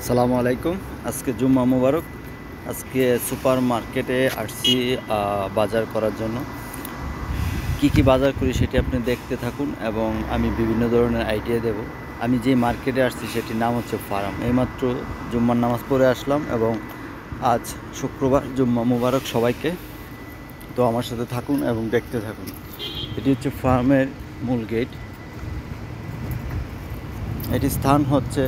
সালামু আলাইকুম। আজকে জুম্মা মুবারক। আজকে সুপার মার্কেটে আসছি বাজার করার জন্য। কি বাজার করি সেটি আপনি দেখতে থাকুন এবং আমি বিভিন্ন ধরনের আইডিয়া দেব। আমি যে মার্কেটে আসছি সেটির নাম হচ্ছে ফার্ম। এইমাত্র জুম্মার নামাজ পড়ে আসলাম এবং আজ শুক্রবার। জুম্মা মুবারক সবাইকে। তো আমার সাথে থাকুন এবং দেখতে থাকুন। এটি হচ্ছে ফার্মের মূল গেট। এটি স্থান হচ্ছে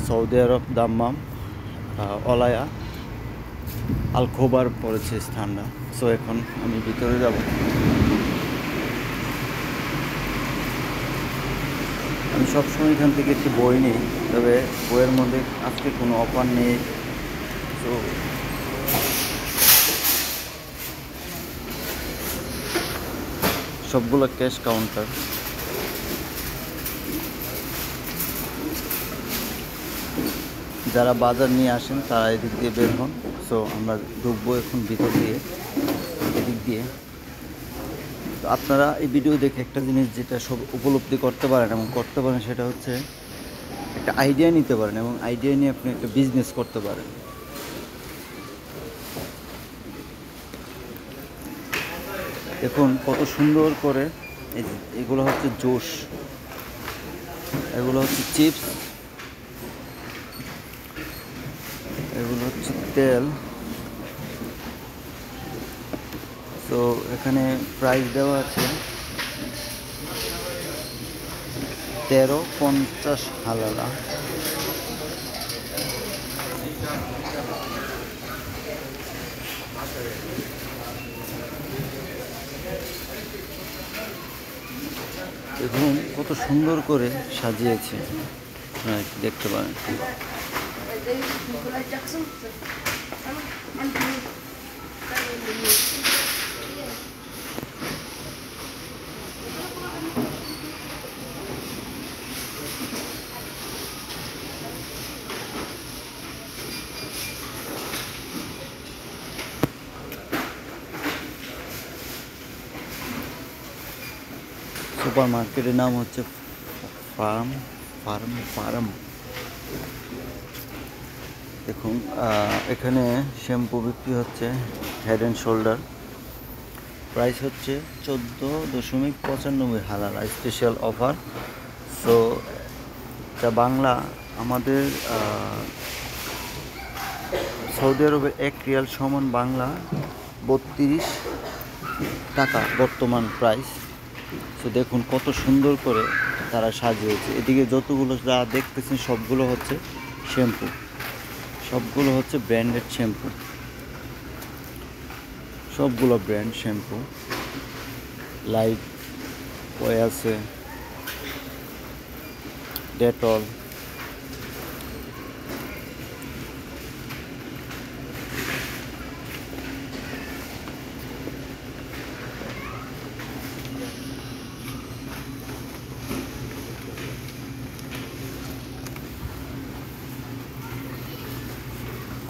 সৌদি আরব, দাম্মাম, অলায়া, আল খোবার পড়েছে স্থানটা। সো এখন আমি ভিতরে যাব। আমি সবসময় এখান থেকে একটি বই নিই, তবে বইয়ের মধ্যে আজকে কোনো অফার নেই। তো সবগুলো ক্যাশ কাউন্টার। যারা বাজার নিয়ে আসেন তারা এদিক দিয়ে বের হন। সো আমরা ঢুকবো এখন ভিতর দিয়ে, এদিক দিয়ে। তো আপনারা এই ভিডিও দেখে একটা জিনিস যেটা সব উপলব্ধি করতে পারেন এবং করতে পারেন, সেটা হচ্ছে একটা আইডিয়া নিতে পারেন এবং আইডিয়া নিয়ে আপনি একটা বিজনেস করতে পারেন। দেখুন কত সুন্দর করে এগুলো হচ্ছে জুস, এগুলো হচ্ছে চিপস, এগুলো হচ্ছে তেল। তো এখানে প্রাইস দেওয়া আছে 13.50 হালালা। দেখুন কত সুন্দর করে সাজিয়েছে, দেখতে পারেন। সুপার মার্কেটের নাম হচ্ছে ফার্ম ফার্ম ফার্ম। দেখুন এখানে শ্যাম্পু বিক্রি হচ্ছে, হেড অ্যান্ড শোল্ডার। প্রাইস হচ্ছে 14.95 হালালা, স্পেশাল অফার। সো এটা বাংলা আমাদের সৌদি আরবের 1 রিয়াল সমান বাংলা 32 টাকা বর্তমান প্রাইস। সো দেখুন কত সুন্দর করে তারা সাজিয়েছে। এদিকে যতগুলো যা দেখতেছেন সবগুলো হচ্ছে শ্যাম্পু, সবগুলো হচ্ছে ব্র্যান্ডেড শ্যাম্পু, সবগুলো ব্র্যান্ড শ্যাম্পু। লাইট বয় আছে, ডেটল।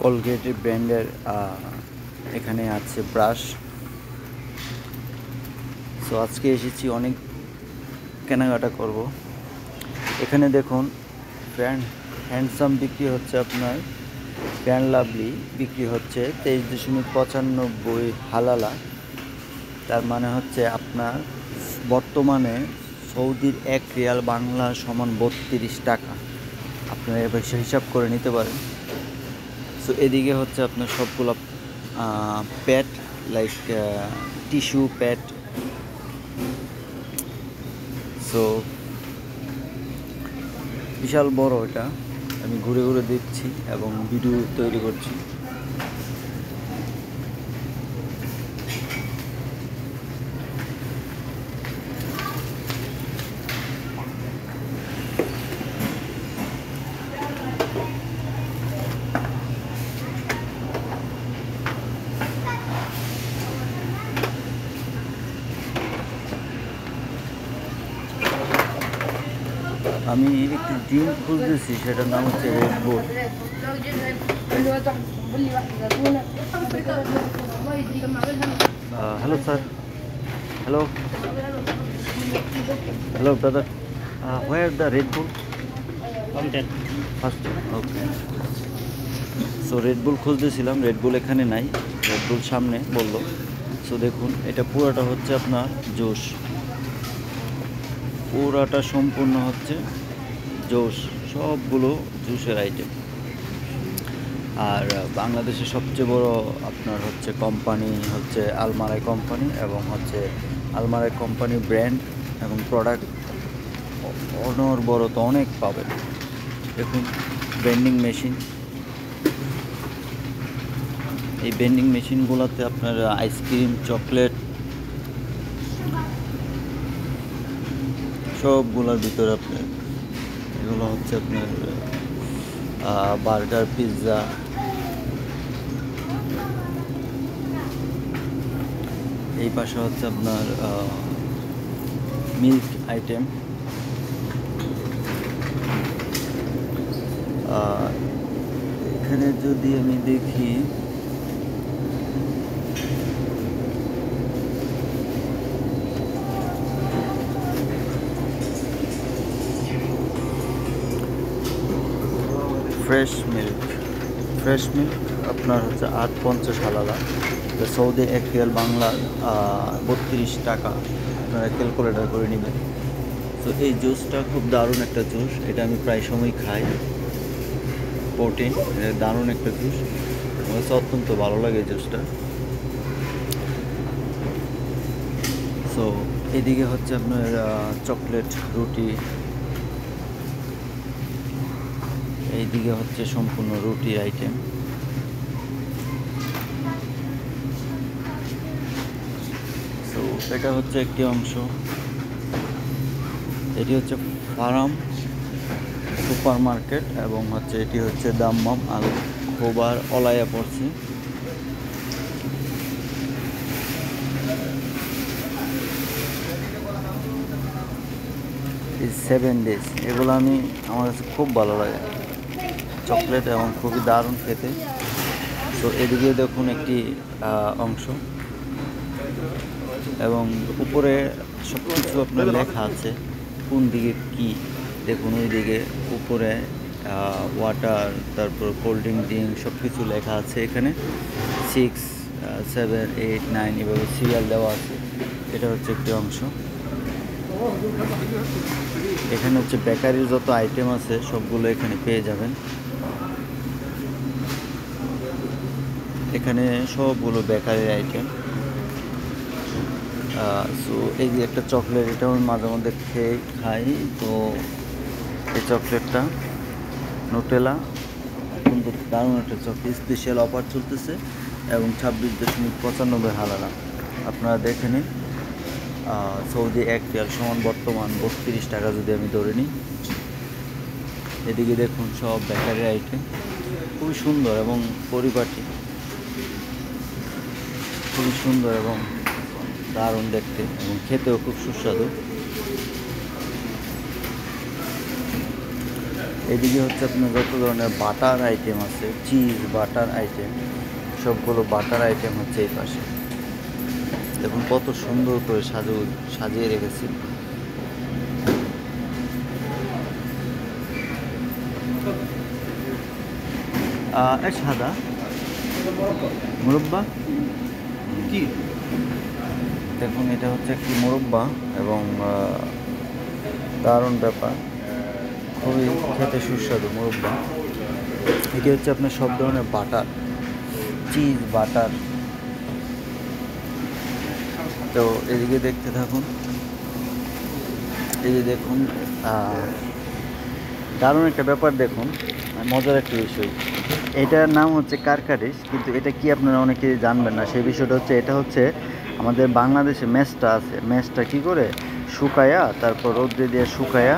কলগেটের ব্র্যান্ডের এখানে আছে ব্রাশ। সো আজকে এসেছি অনেক কেনাকাটা করব। এখানে দেখুন ব্র্যান্ড হ্যান্ডসাম বিক্রি হচ্ছে, আপনার ফ্যান লাভলি বিক্রি হচ্ছে 23.95 হালালা। তার মানে হচ্ছে আপনার বর্তমানে সৌদির 1 রিয়াল বাংলা সমান 32 টাকা। আপনারা এবার হিসাব করে নিতে পারেন। সো এদিকে হচ্ছে আপনার সবগুলো pad, like tissue pad. So বিশাল বড় এটা, আমি ঘুরে ঘুরে দেখছি এবং ভিডিও তৈরি করছি। আমি একটি ড্রিঙ্ক খুঁজতেছি, সেটার নাম হচ্ছে red bull. Hello sir, hello hello brother, where the red bull? Content. First okay. So red bull খুঁজতেছিলাম, রেডবুল এখানে নাই, রেডবুল সামনে বললো। সো দেখুন এটা পুরোটা হচ্ছে আপনার জুস, পুরাটা সম্পূর্ণ হচ্ছে জুস, সবগুলো জুসের আইটেম। আর বাংলাদেশের সবচেয়ে বড় আপনার হচ্ছে কোম্পানি হচ্ছে আলমারাই কোম্পানি, এবং হচ্ছে আলমারাই কোম্পানি ব্র্যান্ড এবং প্রোডাক্ট অনবরত অনেক পাবেন। দেখুন ভেন্ডিং মেশিন, এই ভেন্ডিং মেশিনগুলোতে আপনার আইসক্রিম, চকলেট সবগুলোর ভিতরে আপনার এগুলো হচ্ছে আপনার বার্গার, পিৎজা। এই পাশে হচ্ছে আপনার মিল্ক আইটেম। এখানে যদি আমি দেখি ফ্রেশ মিল্ক, ফ্রেশ মিল্ক আপনার হচ্ছে 8.50 হালালা, সৌদি 1 রিয়াল বাংলার 32 টাকা, আপনারা ক্যালকুলেটার করে নেবেন। তো এই জুসটা খুব দারুণ একটা জুস, এটা আমি প্রায় সময় খাই, প্রোটিন, দারুণ একটা জুস, আমার কাছে অত্যন্ত ভালো লাগে জুসটা। সো এদিকে হচ্ছে আপনার চকলেট, রুটি, এইদিকে হচ্ছে সম্পূর্ণ রুটির আইটেম। তো এটা হচ্ছে একটি অংশ, এটি হচ্ছে ফার্ম সুপার মার্কেট, এবং হচ্ছে এটি হচ্ছে দাম্মাম আল খোবার অলায়া পড়ছে। এই 7 ডেজ, এগুলো আমার কাছে খুব ভালো লাগে, চকলেট এবং খুবই দারুণ খেতে। তো এদিকে দেখুন একটি অংশ, এবং উপরে সব কিছু আপনার লেখা আছে, কোন দিকে কি দেখুন, ওই দিকে উপরে ওয়াটার, তারপর কোল্ড ড্রিঙ্ক সব কিছু লেখা আছে। এখানে 6, 7, 8, 9 এভাবে সিরিয়াল দেওয়া আছে। এটা হচ্ছে একটি অংশ। এখানে হচ্ছে বেকারির যত আইটেম আছে সবগুলো এখানে পেয়ে যাবেন। এখানে সবগুলো বেকারির আইটেম। সো এই যে একটা চকলেট, এটা আমি মাঝে মধ্যে খাই। তো এই চকলেটটা নুটেলা, কিন্তু দারুণ একটা চকলেট, স্পেশাল অফার চলতেছে, এবং 26.95 হালালা, আপনারা দেখে নিন। সৌদি 1 রিয়াল সমান বর্তমান 32 টাকা যদি আমি ধরে নিই। এদিকে দেখুন সব বেকারি আইটেম, খুবই সুন্দর এবং পরিপাটি, খুবই সুন্দর এবং দারুণ দেখতে, এবং খেতেও খুব সুস্বাদু। এদিকে হচ্ছে আপনার যত ধরনের বাটার আইটেম আছে, চিজ, বাটার আইটেম, সবগুলো বাটার আইটেম হচ্ছে এই পাশে। দেখুন কত সুন্দর করে সাজিয়ে রেখেছি। সাদা মুরব্বা কি, দেখুন এটা হচ্ছে একটি মুরব্বা, এবং দারুণ ব্যাপার, খুবই খেতে সুস্বাদু মুরব্বা। এটি হচ্ছে আপনার সব ধরনের বাটার, চিজ, বাটার। তো এদিকে দেখতে থাকুন, এই যে দেখুন দারুণ একটা ব্যাপার, দেখুন মজার একটা বিষয়, এটার নাম হচ্ছে কারকারিস, কিন্তু এটা কি আপনারা অনেকে জানবেন না। সেই বিষয়টা হচ্ছে, এটা হচ্ছে আমাদের বাংলাদেশে ম্যাশটা আছে, ম্যাশটা কী করে শুকায়া, তারপর রোদ্রে দিয়ে শুকায়া,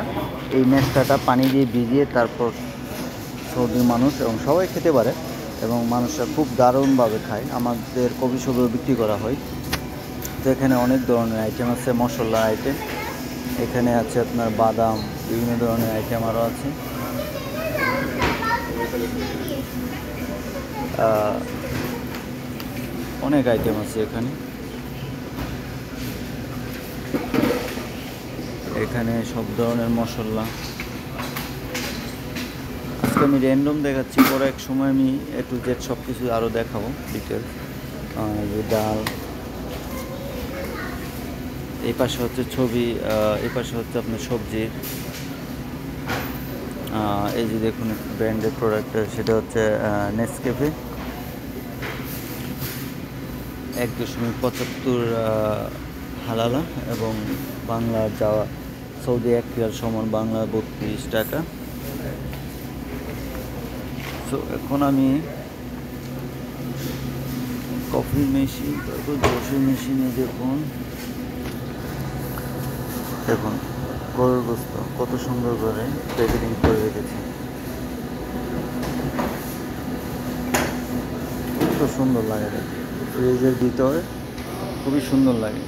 এই ম্যাশটাটা পানি দিয়ে ভিজিয়ে তারপর সৌদির মানুষ এবং সবাই খেতে পারে, এবং মানুষরা খুব দারুণভাবে খায়। আমাদের কফি শপেও বিক্রি করা হয়। তো এখানে অনেক ধরনের আইটেম আছে, মশলা আইটেম, এখানে আছে আপনার বাদাম, বিভিন্ন ধরনের আইটেম আরও আছে। অনেক আইটেম আছে এখানে। এখানে সব ধরনের মশলা, আজকে আমি র্যান্ডম দেখাচ্ছি, পরে এক সময় আমি A to Z সব কিছু আরও দেখাবো ডিটেলস। যে ডাল, এই পাশে হচ্ছে ছবি, এই পাশে হচ্ছে আপনার সবজি। এই যে দেখুন ব্র্যান্ডের প্রোডাক্ট, সেটা হচ্ছে নেসক্যাফে 1.75 হালালা, এবং বাংলা যাওয়া সৌদি 1 রিয়াল সমান বাংলা 32 টাকা। তো এখন আমি কফি মেশিন, তারপর জুসের মেশিনে দেখুন গরুর গোস্ত কত সুন্দর করে প্যাকেটিং করে রেখেছে, কত সুন্দর লাগে দেখতে। ফ্রিজের ভিতর খুবই সুন্দর লাগে।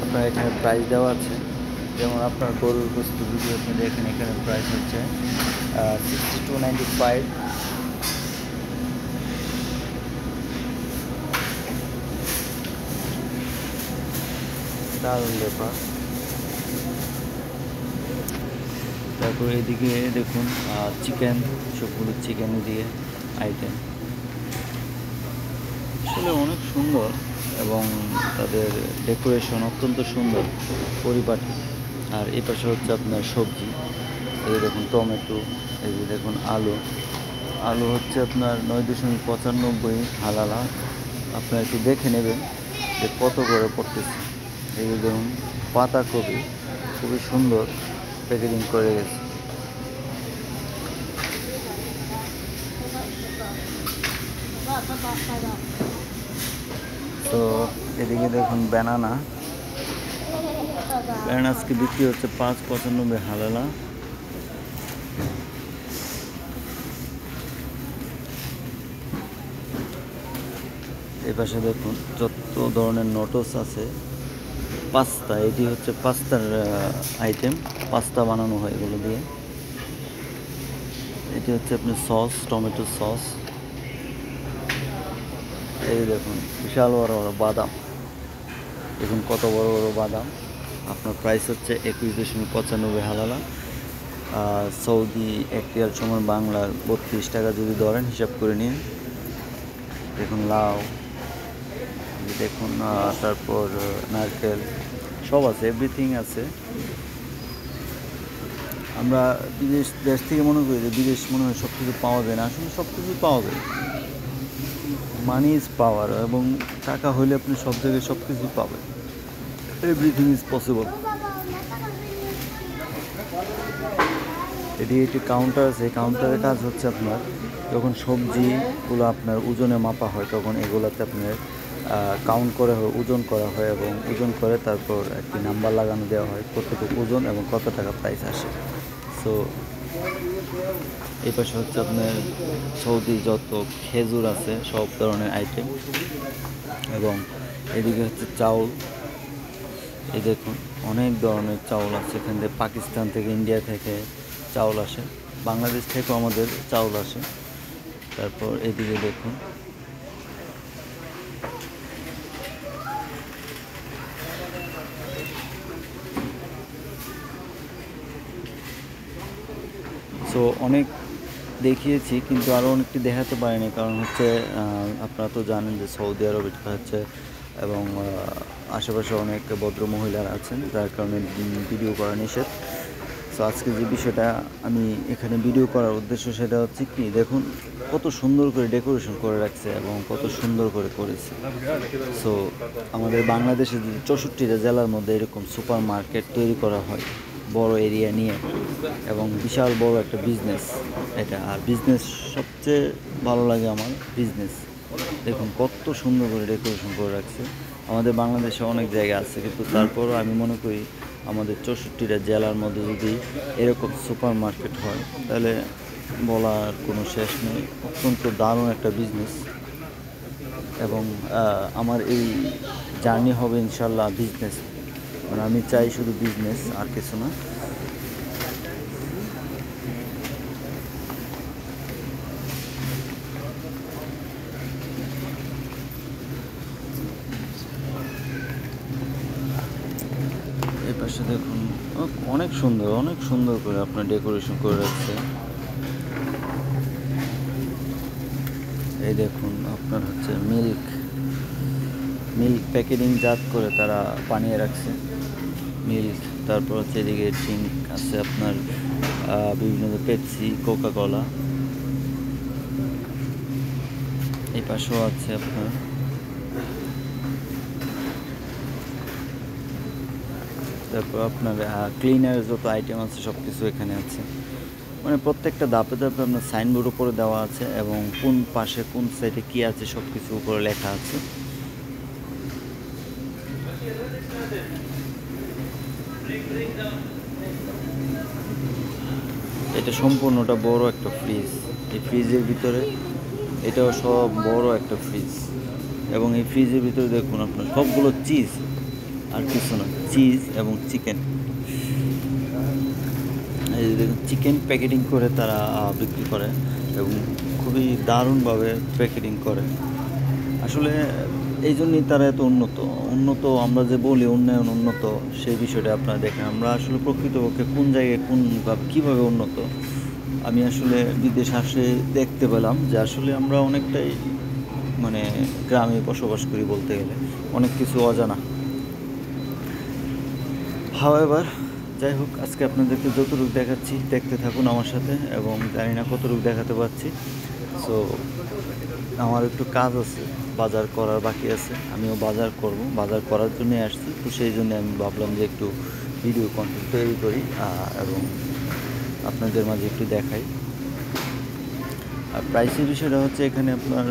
আপনার এখানে প্রাইস দেওয়া আছে, যেমন আপনার গরুর গোস্ত যদি আপনি দেখেন, এখানে প্রাইস হচ্ছে 62.95। দারুণ ব্যাপার। তারপর এদিকে দেখুন চিকেন, সবগুলো চিকেন দিয়ে আইটেম, আসলে অনেক সুন্দর এবং তাদের ডেকোরেশন অত্যন্ত সুন্দর, পরিপাটি। আর এই পাশে হচ্ছে আপনার সবজি, এই যে দেখুন টমেটো, এই যে দেখুন আলু হচ্ছে আপনার 9.95 হালালা। আপনারা একটু দেখে নেবেন যে কত করে পড়তেছে। এই যে দেখুন পাতাকপি, খুবই সুন্দর প্যাকেজিং করে গেছে। তো এদিকে দেখুন ব্যানানা আজকে বিক্রি হচ্ছে 5.95 হালালা। এই পাশে দেখুন যত ধরনের নোটস আছে, পাস্তা, এটি হচ্ছে পাস্তার আইটেম, পাস্তা বানানো হয় এগুলো দিয়ে। এটি হচ্ছে আপনার সস, টমেটো সস। এই দেখুন বিশাল বড় বড় বাদাম, দেখুন কত বড় বড় বাদাম। আপনার প্রাইস হচ্ছে 21.95 হালালা। সৌদি 1 রিয়াল সমান বাংলা 32 টাকা যদি ধরেন, হিসাব করে নিন। দেখুন লাউ, দেখুন তারপর নারকেল, সব আছে, এভরিথিং আছে। আমরা দেশ থেকে মনে করি যে বিদেশ মনে হয় সব কিছু পাওয়া যায় না, আসলে সব কিছু পাওয়া যায়। মানি ইজ পাওয়ার, এবং টাকা হইলে আপনি সব জায়গায় সব কিছু পাবেন। Everything is possible. একটি কাউন্টার আছে, এই কাউন্টারের কাজ হচ্ছে আপনার যখন সবজিগুলো আপনার ওজনে মাপা হয়, তখন এগুলোতে আপনার কাউন্ট করা হয়, ওজন করা হয়, এবং ওজন করে তারপর একটি নাম্বার লাগানো দেওয়া হয় কতটুকু ওজন এবং কত টাকা প্রাইস আসে। সো এই পাশে হচ্ছে আপনার সৌদি যত খেজুর আছে সব ধরনের আইটেম, এবং এদিকে হচ্ছে চাউল। এই দেখুন অনেক ধরনের চাউল আছে, এখান থেকে পাকিস্তান থেকে, ইন্ডিয়া থেকে চাউল আসে, বাংলাদেশ থেকেও আমাদের চাউল আসে। তারপর এদিকে দেখুন সো অনেক দেখিয়েছি, কিন্তু আরও অনেকটি দেখাতে পারিনি, কারণ হচ্ছে আপনারা তো জানেন যে সৌদি আরব এটা হচ্ছে, এবং আশেপাশে অনেক ভদ্র মহিলারা আছেন, যার কারণে ভিডিও করা নিষেধ। সো আজকে যে বিষয়টা আমি এখানে ভিডিও করার উদ্দেশ্য, সেটা হচ্ছে কি, দেখুন কত সুন্দর করে ডেকোরেশন করে রাখছে এবং কত সুন্দর করে করেছে। সো আমাদের বাংলাদেশের 64টা জেলার মধ্যে এরকম সুপার মার্কেট তৈরি করা হয় বড় এরিয়া নিয়ে, এবং বিশাল বড় একটা বিজনেস এটা। আর বিজনেস সবচেয়ে ভালো লাগে আমার বিজনেস, দেখুন কত সুন্দর করে ডেকোরেশন করে রাখছে। আমাদের বাংলাদেশে অনেক জায়গা আছে, কিন্তু তারপরও আমি মনে করি আমাদের 64টা জেলার মধ্যে যদি এরকম সুপার মার্কেট হয়, তাহলে বলার কোনো শেষ নেই। অত্যন্ত দারুণ একটা বিজনেস, এবং আমার এই জার্নি হবে ইনশাল্লাহ বিজনেস, মানে আমি চাই শুধু বিজনেস, আর কিছু না। এই পাশে দেখুন অনেক সুন্দর করে আপনার ডেকোরেশন করে রাখছে। এই দেখুন আপনার হচ্ছে মিল্ক প্যাকেটিং জাত করে তারা বানিয়ে রাখছে মিল্ক। তারপর হচ্ছে এদিকে ড্রিঙ্ক আছে আপনার বিভিন্ন পেপসি, কোকা কোলা, এই পাশেও আছে আপনার। তারপর আপনার ক্লিনার যত আইটেম আছে সব কিছু এখানে আছে। মানে প্রত্যেকটা ধাপে ধাপে আপনার সাইনবোর্ড উপরে দেওয়া আছে এবং কোন পাশে কোন সাইডে কী আছে সব কিছু উপরে লেখা আছে। এটা সম্পূর্ণটা বড় একটা ফ্রিজ। এই ফ্রিজের ভিতরে এটাও সব বড় একটা ফ্রিজ এবং এই ফ্রিজের ভিতরে দেখুন আপনার সবগুলো চিজ আর কিছু না, চিজ এবং চিকেন। এই দেখুন চিকেন প্যাকেটিং করে তারা বিক্রি করে এবং খুবই দারুণভাবে প্যাকেটিং করে। আসলে এই জন্যই তারা এত উন্নত আমরা যে বলি উন্নত, সেই বিষয়টা আপনারা দেখেন। আমরা আসলে প্রকৃতপক্ষে কোন জায়গায় কীভাবে উন্নত, আমি আসলে বিদেশ আসে দেখতে পেলাম যে আসলে আমরা অনেকটাই মানে গ্রামে বসবাস করি বলতে গেলে, অনেক কিছু অজানা। হাওয়েভার যাই হোক, আজকে আপনাদেরকে যতটুকু দেখাচ্ছি দেখতে থাকুন আমার সাথে, এবং জানি না কতটুকু দেখাতে পারছি। সো আমার একটু কাজ আছে, বাজার করার বাকি আছে, আমিও বাজার করব, বাজার করার জন্যই আসছি। তো সেই জন্য আমি ভাবলাম যে একটু ভিডিও কন্টেন্ট তৈরি করি এবং আপনাদের মাঝে একটু দেখাই। আর প্রাইসের বিষয়টা হচ্ছে এখানে আপনার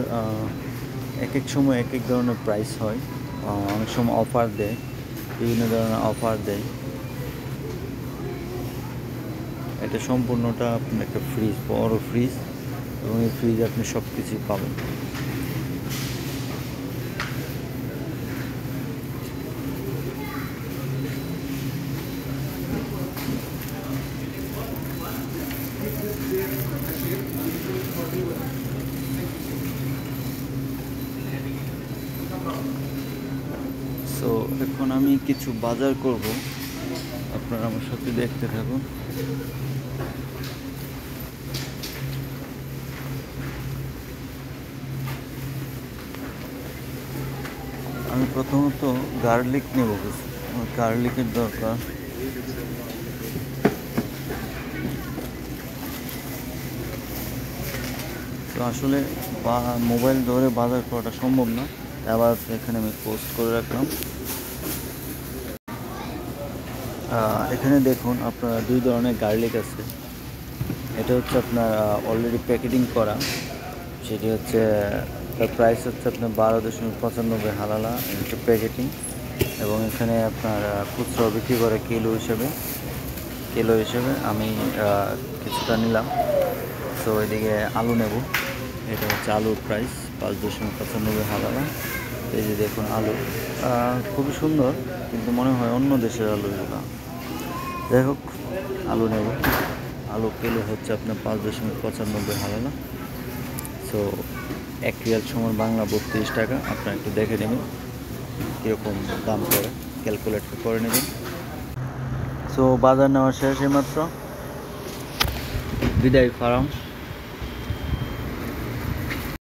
এক এক সময় এক এক ধরনের প্রাইস হয়। অনেক সময় অফার দেয়, বিভিন্ন ধরনের অফার দেয়। এটা সম্পূর্ণটা আপনার একটা ফ্রিজ, বড় ফ্রিজ, এবং এই ফ্রিজে আপনি সব কিছুই পাবেন। সো এখন আমি কিছু বাজার করব, আপনারা আমার সাথে দেখতে থাকুন। আমি প্রথমত গার্লিক নেব, কিছু আমার গার্লিকের দরকার। তো আসলে মোবাইল ধরে বাজার করাটা সম্ভব না, আবার এখানে আমি পোস্ট করে রাখলাম। এখানে দেখুন আপনার দুই ধরনের গার্লিক আছে। এটা হচ্ছে আপনার অলরেডি প্যাকেটিং করা, সেটি হচ্ছে তার প্রাইস হচ্ছে আপনার 12.95 হালালা, এটা প্যাকেটিং। এবং এখানে আপনার খুচরো বিক্রি করে কিলো হিসেবে আমি কিছুটা নিলাম। তো এদিকে আলু নেব, এটা হচ্ছে আলুর প্রাইস 5.95 হালালা। এই যে দেখুন আলু খুবই সুন্দর, কিন্তু মনে হয় অন্য দেশের আলু এগুলো। যাই হোক, আলু নেব। আলু কিলো হচ্ছে আপনার 5.95 হালালা। সো 1 রিয়াল সমান বাংলা 32 টাকা। আপনারা একটু দেখে নেবেন কীরকম দাম করে, ক্যালকুলেট করে নেবেন। সো বাজার নেওয়া শেষ, মাত্র বিদায় ফার্ম।